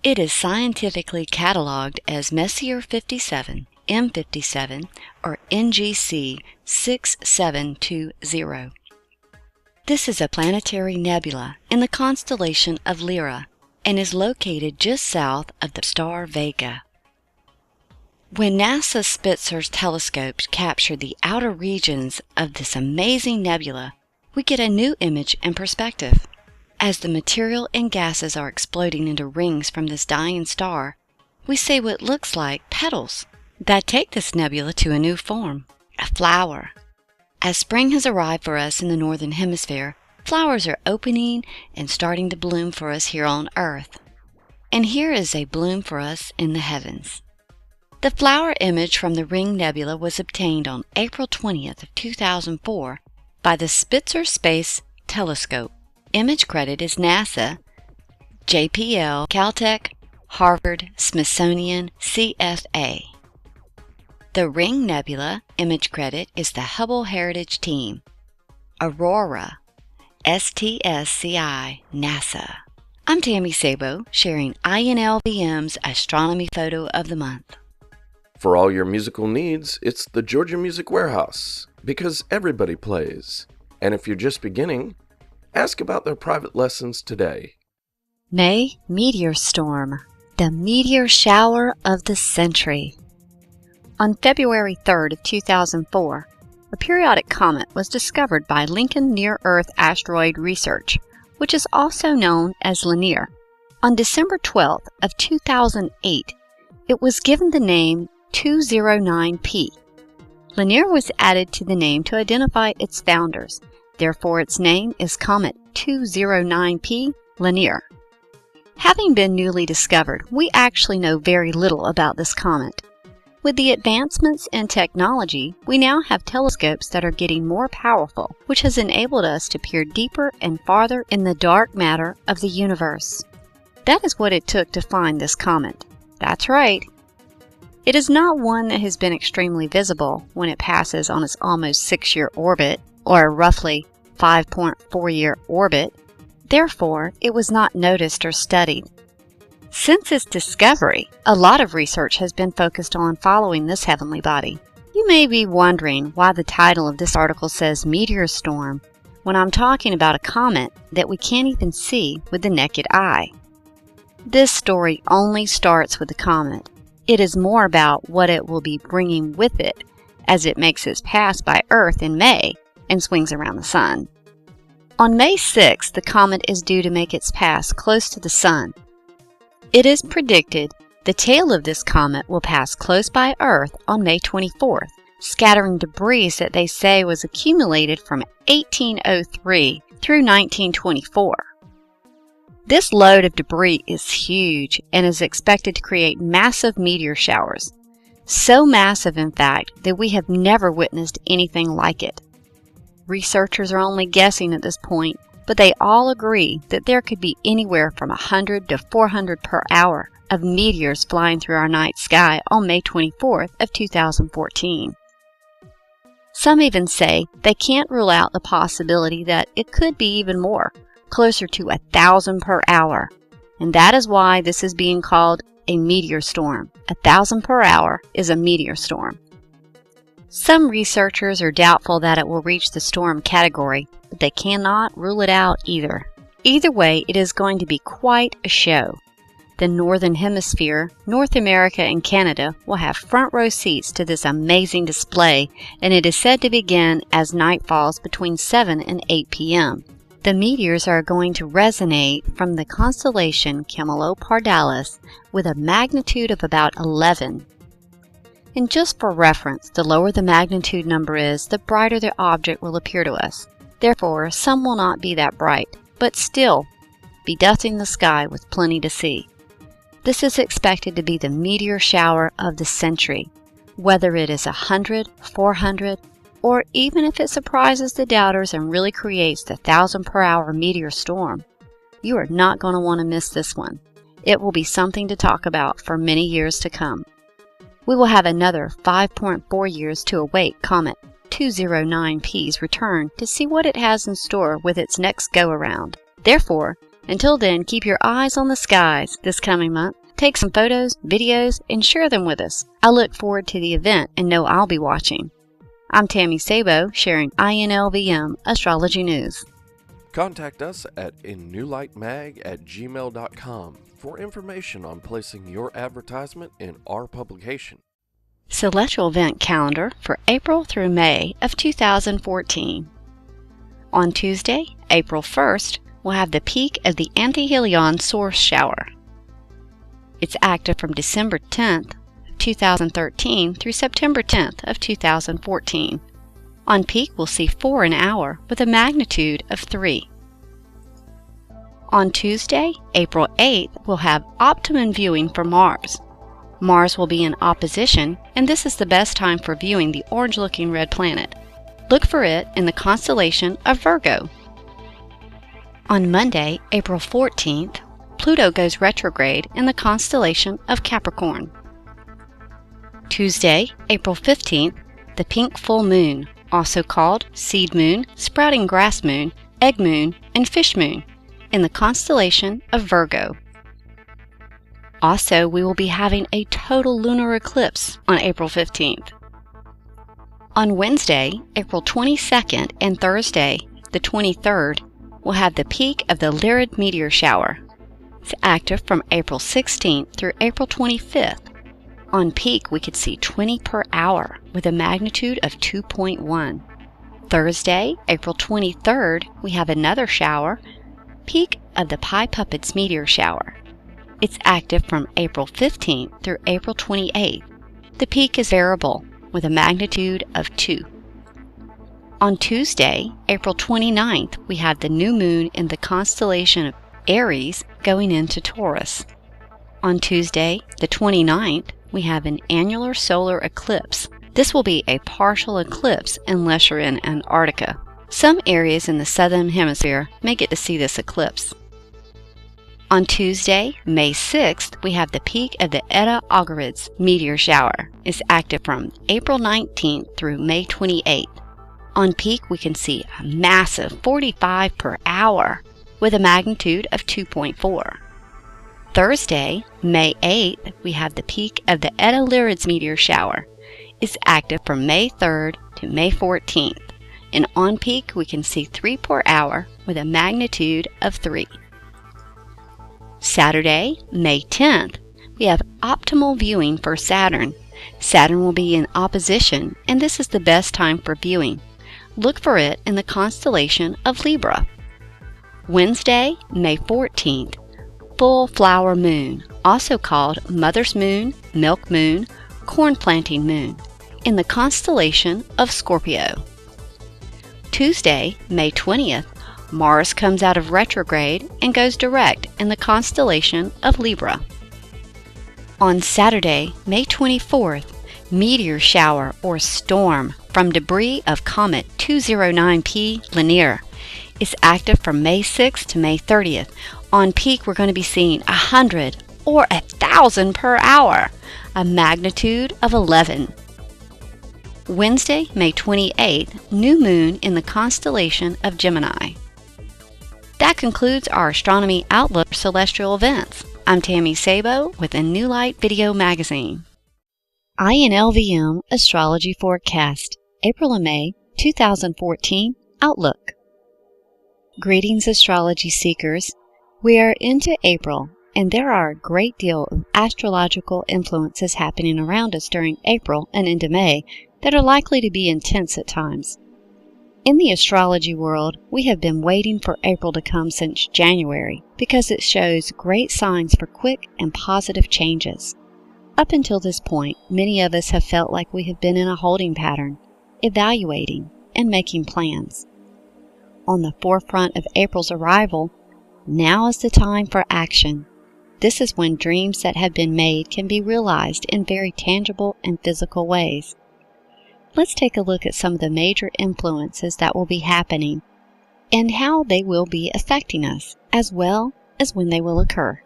It is scientifically cataloged as Messier 57, M57, or NGC 6720. This is a planetary nebula in the constellation of Lyra and is located just south of the star Vega. When NASA Spitzer's telescopes capture the outer regions of this amazing nebula, we get a new image and perspective. As the material and gases are exploding into rings from this dying star, we see what looks like petals that take this nebula to a new form, a flower. As spring has arrived for us in the northern hemisphere, flowers are opening and starting to bloom for us here on Earth. And here is a bloom for us in the heavens. The flower image from the Ring Nebula was obtained on April 20th of 2004 by the Spitzer Space Telescope. Image credit is NASA, JPL, Caltech, Harvard, Smithsonian, CFA. The Ring Nebula image credit is the Hubble Heritage Team, Aurora, STSCI, NASA. I'm Tammy Sabo, sharing INLVM's Astronomy Photo of the Month. For all your musical needs, it's the Georgia Music Warehouse, because everybody plays. And if you're just beginning, ask about their private lessons today. May Meteor Storm, the meteor shower of the century. On February 3rd of 2004, a periodic comet was discovered by Lincoln Near-Earth Asteroid Research, which is also known as Linear. On December 12th of 2008, it was given the name 209P. Linear was added to the name to identify its founders. Therefore, its name is Comet 209P Linear. Having been newly discovered, we actually know very little about this comet. With the advancements in technology, we now have telescopes that are getting more powerful, which has enabled us to peer deeper and farther in the dark matter of the universe. That is what it took to find this comet. That's right. It is not one that has been extremely visible when it passes on its almost 6-year orbit, or a roughly 5.4-year orbit. Therefore, it was not noticed or studied. Since its discovery, a lot of research has been focused on following this heavenly body. You may be wondering why the title of this article says Meteor Storm when I'm talking about a comet that we can't even see with the naked eye. This story only starts with the comet. It is more about what it will be bringing with it as it makes its pass by Earth in May and swings around the Sun. On May 6th, the comet is due to make its pass close to the Sun. It is predicted the tail of this comet will pass close by Earth on May 24th, scattering debris that they say was accumulated from 1803 through 1924. This load of debris is huge and is expected to create massive meteor showers. So massive, in fact, that we have never witnessed anything like it. Researchers are only guessing at this point, but they all agree that there could be anywhere from 100 to 400 per hour of meteors flying through our night sky on May 24th of 2014. Some even say they can't rule out the possibility that it could be even more, closer to 1,000 per hour. And that is why this is being called a meteor storm. 1,000 per hour is a meteor storm. Some researchers are doubtful that it will reach the storm category, but they cannot rule it out either. Either way, it is going to be quite a show. The Northern Hemisphere, North America, and Canada will have front row seats to this amazing display, and it is said to begin as night falls between 7 and 8 p.m. The meteors are going to resonate from the constellation Camelopardalis with a magnitude of about 11. And just for reference, the lower the magnitude number is, the brighter the object will appear to us. Therefore, some will not be that bright, but still be dusting the sky with plenty to see. This is expected to be the meteor shower of the century, whether it is 100, 400, or even if it surprises the doubters and really creates the 1,000 per hour meteor storm. You are not going to want to miss this one. It will be something to talk about for many years to come. We will have another 5.4 years to await Comet 209P's return to see what it has in store with its next go-around. Therefore, until then, keep your eyes on the skies this coming month. Take some photos, videos, and share them with us. I look forward to the event and know I'll be watching. I'm Tammy Sabo, sharing INLVM Astrology News. Contact us at innewlightmag@gmail.com for information on placing your advertisement in our publication. Celestial event calendar for April through May of 2014. On Tuesday, April 1st, we'll have the peak of the Antihelion source shower. It's active from December 10th, 2013 through September 10th of 2014. On peak, we'll see 4 an hour with a magnitude of 3. On Tuesday, April 8th, we'll have optimum viewing for Mars. Mars will be in opposition, and this is the best time for viewing the orange-looking red planet. Look for it in the constellation of Virgo. On Monday, April 14th, Pluto goes retrograde in the constellation of Capricorn. Tuesday, April 15th, the pink full moon, also called seed moon, sprouting grass moon, egg moon, and fish moon, in the constellation of Virgo. Also, we will be having a total lunar eclipse on April 15th. On Wednesday, April 22nd, and Thursday, the 23rd, we'll have the peak of the Lyrid meteor shower. It's active from April 16th through April 25th. On peak, we could see 20 per hour with a magnitude of 2.1. Thursday, April 23rd, we have another shower, peak of the Pi Puppets meteor shower. It's active from April 15th through April 28th. The peak is variable with a magnitude of 2. On Tuesday, April 29th, we have the new moon in the constellation of Aries going into Taurus. On Tuesday, the 29th, we have an annular solar eclipse. This will be a partial eclipse unless you're in Antarctica. Some areas in the southern hemisphere may get to see this eclipse. On Tuesday, May 6th, we have the peak of the Eta Augurids meteor shower. It's active from April 19th through May 28th. On peak, we can see a massive 45 per hour with a magnitude of 2.4. Thursday, May 8th, we have the peak of the Eta Lyrids meteor shower. It's active from May 3rd to May 14th, and on peak we can see 3 per hour with a magnitude of 3. Saturday, May 10th, we have optimal viewing for Saturn. Saturn will be in opposition, and this is the best time for viewing. Look for it in the constellation of Libra. Wednesday, May 14th, full flower moon, also called Mother's Moon, Milk Moon, Corn Planting Moon, in the constellation of Scorpio. Tuesday, May 20th, Mars comes out of retrograde and goes direct in the constellation of Libra. On Saturday, May 24th, meteor shower or storm from debris of comet 209P Linear is active from May 6th to May 30th. On peak, we're going to be seeing 100 or 1,000 per hour, a magnitude of 11. Wednesday, May 28th, new moon in the constellation of Gemini. That concludes our Astronomy Outlook celestial events. I'm Tammy Sabo with a New Light Video Magazine. INLVM Astrology Forecast, April and May 2014 Outlook. Greetings, astrology seekers. We are into April, and there are a great deal of astrological influences happening around us during April and into May that are likely to be intense at times. In the astrology world, we have been waiting for April to come since January because it shows great signs for quick and positive changes. Up until this point, many of us have felt like we have been in a holding pattern, evaluating and making plans. On the forefront of April's arrival, now is the time for action. This is when dreams that have been made can be realized in very tangible and physical ways. Let's take a look at some of the major influences that will be happening and how they will be affecting us, as well as when they will occur.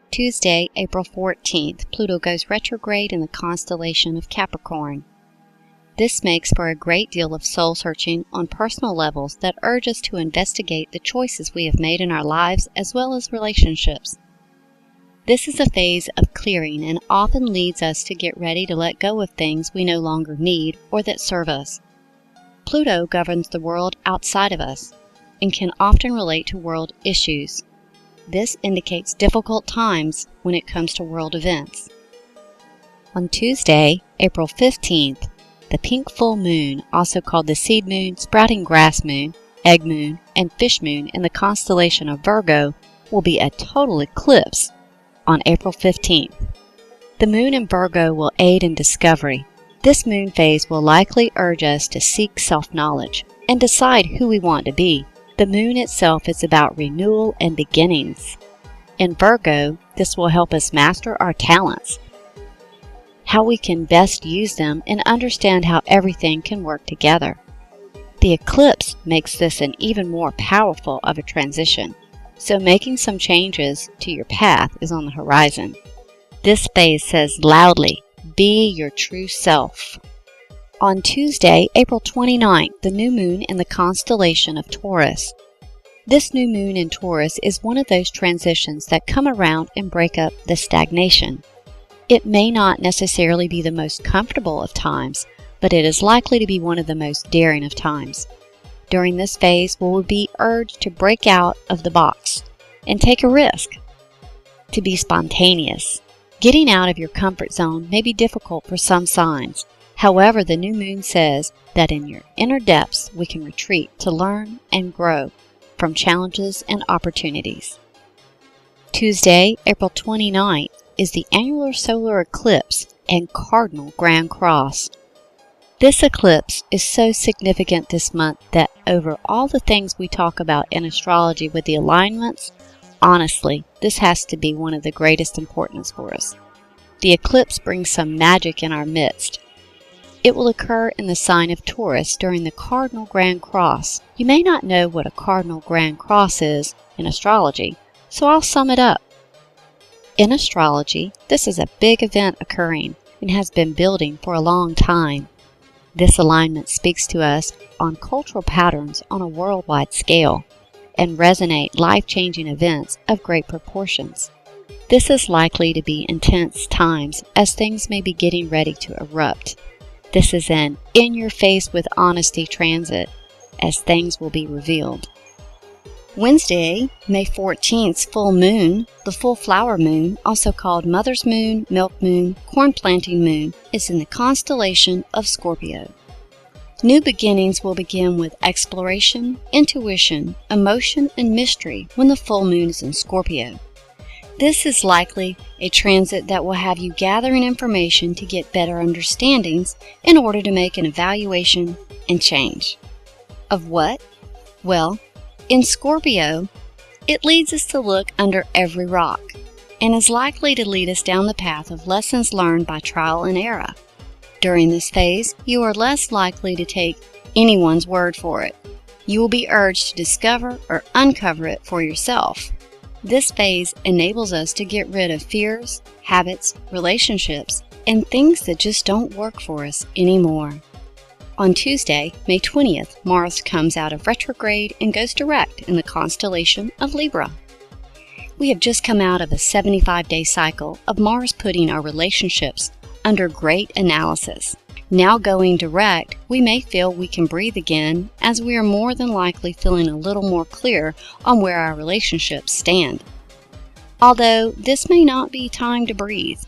Tuesday, April 14th, Pluto goes retrograde in the constellation of Capricorn. This makes for a great deal of soul-searching on personal levels that urge us to investigate the choices we have made in our lives as well as relationships. This is a phase of clearing and often leads us to get ready to let go of things we no longer need or that serve us. Pluto governs the world outside of us and can often relate to world issues. This indicates difficult times when it comes to world events. On Tuesday, April 15th, the pink full moon, also called the seed moon, sprouting grass moon, egg moon, and fish moon in the constellation of Virgo, will be a total eclipse on April 15th. The moon in Virgo will aid in discovery. This moon phase will likely urge us to seek self-knowledge and decide who we want to be. The moon itself is about renewal and beginnings. In Virgo, this will help us master our talents, how we can best use them, and understand how everything can work together. The eclipse makes this an even more powerful of a transition, so making some changes to your path is on the horizon. This phase says loudly, be your true self. On Tuesday, April 29th, the new moon in the constellation of Taurus. This new moon in Taurus is one of those transitions that come around and break up the stagnation. It may not necessarily be the most comfortable of times, but it is likely to be one of the most daring of times. During this phase, we will be urged to break out of the box and take a risk, to be spontaneous. Getting out of your comfort zone may be difficult for some signs. However, the new moon says that in your inner depths we can retreat to learn and grow from challenges and opportunities. Tuesday, April 29th, is the annular solar eclipse and cardinal Grand Cross. This eclipse is so significant this month that over all the things we talk about in astrology with the alignments, honestly, this has to be one of the greatest importance for us. The eclipse brings some magic in our midst. It will occur in the sign of Taurus during the cardinal Grand Cross. You may not know what a cardinal Grand Cross is in astrology, so I'll sum it up. In astrology, this is a big event occurring and has been building for a long time. This alignment speaks to us on cultural patterns on a worldwide scale and resonate life-changing events of great proportions. This is likely to be intense times as things may be getting ready to erupt. This is an in-your-face-with-honesty transit as things will be revealed. Wednesday, May 14th's full moon, the full flower moon, also called Mother's Moon, Milk Moon, Corn Planting Moon, is in the constellation of Scorpio. New beginnings will begin with exploration, intuition, emotion, and mystery when the full moon is in Scorpio. This is likely a transit that will have you gathering information to get better understandings in order to make an evaluation and change. Of what? Well, in Scorpio, it leads us to look under every rock and is likely to lead us down the path of lessons learned by trial and error. During this phase, you are less likely to take anyone's word for it. You will be urged to discover or uncover it for yourself. This phase enables us to get rid of fears, habits, relationships, and things that just don't work for us anymore. On Tuesday, May 20th, Mars comes out of retrograde and goes direct in the constellation of Libra. We have just come out of a 75-day cycle of Mars putting our relationships under great analysis. Now going direct, we may feel we can breathe again, as we are more than likely feeling a little more clear on where our relationships stand. Although this may not be time to breathe.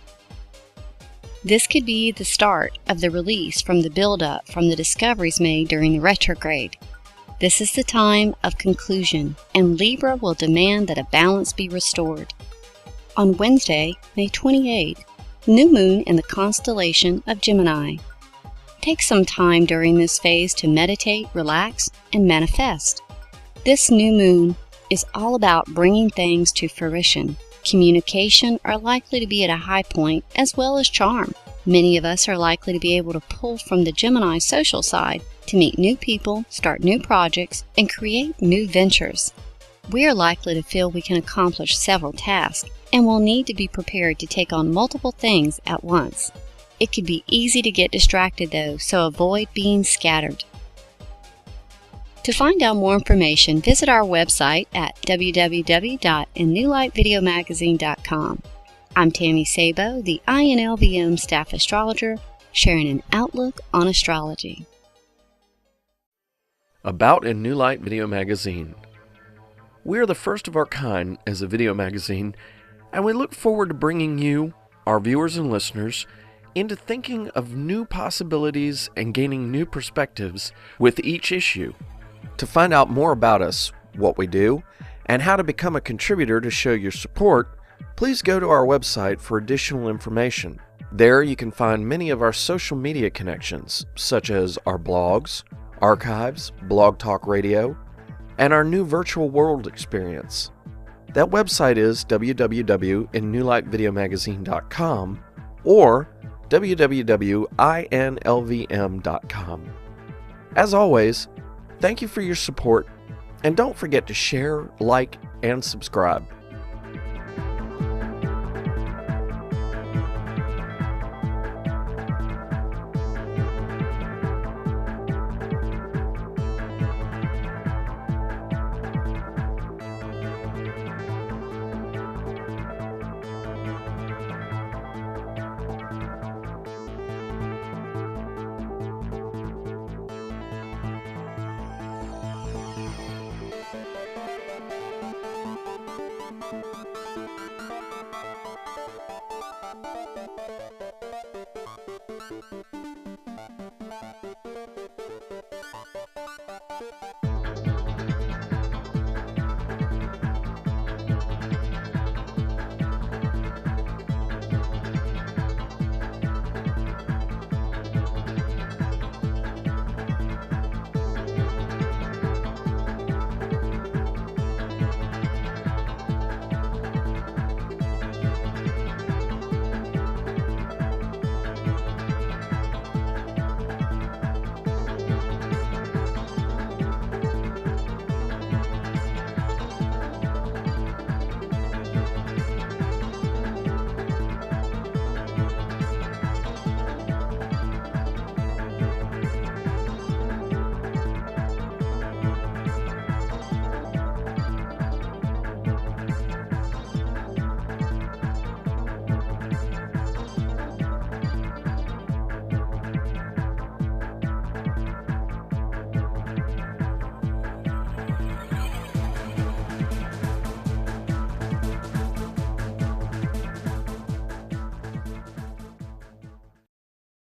This could be the start of the release from the build-up from the discoveries made during the retrograde. This is the time of conclusion, and Libra will demand that a balance be restored. On Wednesday, May 28th, new moon in the constellation of Gemini. Take some time during this phase to meditate, relax, and manifest. This new moon is all about bringing things to fruition. Communication are likely to be at a high point, as well as charm. Many of us are likely to be able to pull from the Gemini social side to meet new people, start new projects, and create new ventures. We are likely to feel we can accomplish several tasks, and will need to be prepared to take on multiple things at once. It can be easy to get distracted though, so avoid being scattered. To find out more information, visit our website at www.innewlightvideomagazine.com. I'm Tammy Sabo, the INLVM staff astrologer, sharing an outlook on astrology. About In New Light Video Magazine. We are the first of our kind as a video magazine, and we look forward to bringing you, our viewers and listeners, into thinking of new possibilities and gaining new perspectives with each issue. To find out more about us, what we do, and how to become a contributor to show your support, please go to our website for additional information. There you can find many of our social media connections, such as our blogs, archives, Blog Talk Radio, and our new virtual world experience. That website is www.innewlightvideomagazine.com or www.inlvm.com. As always, thank you for your support, and don't forget to share, like, and subscribe.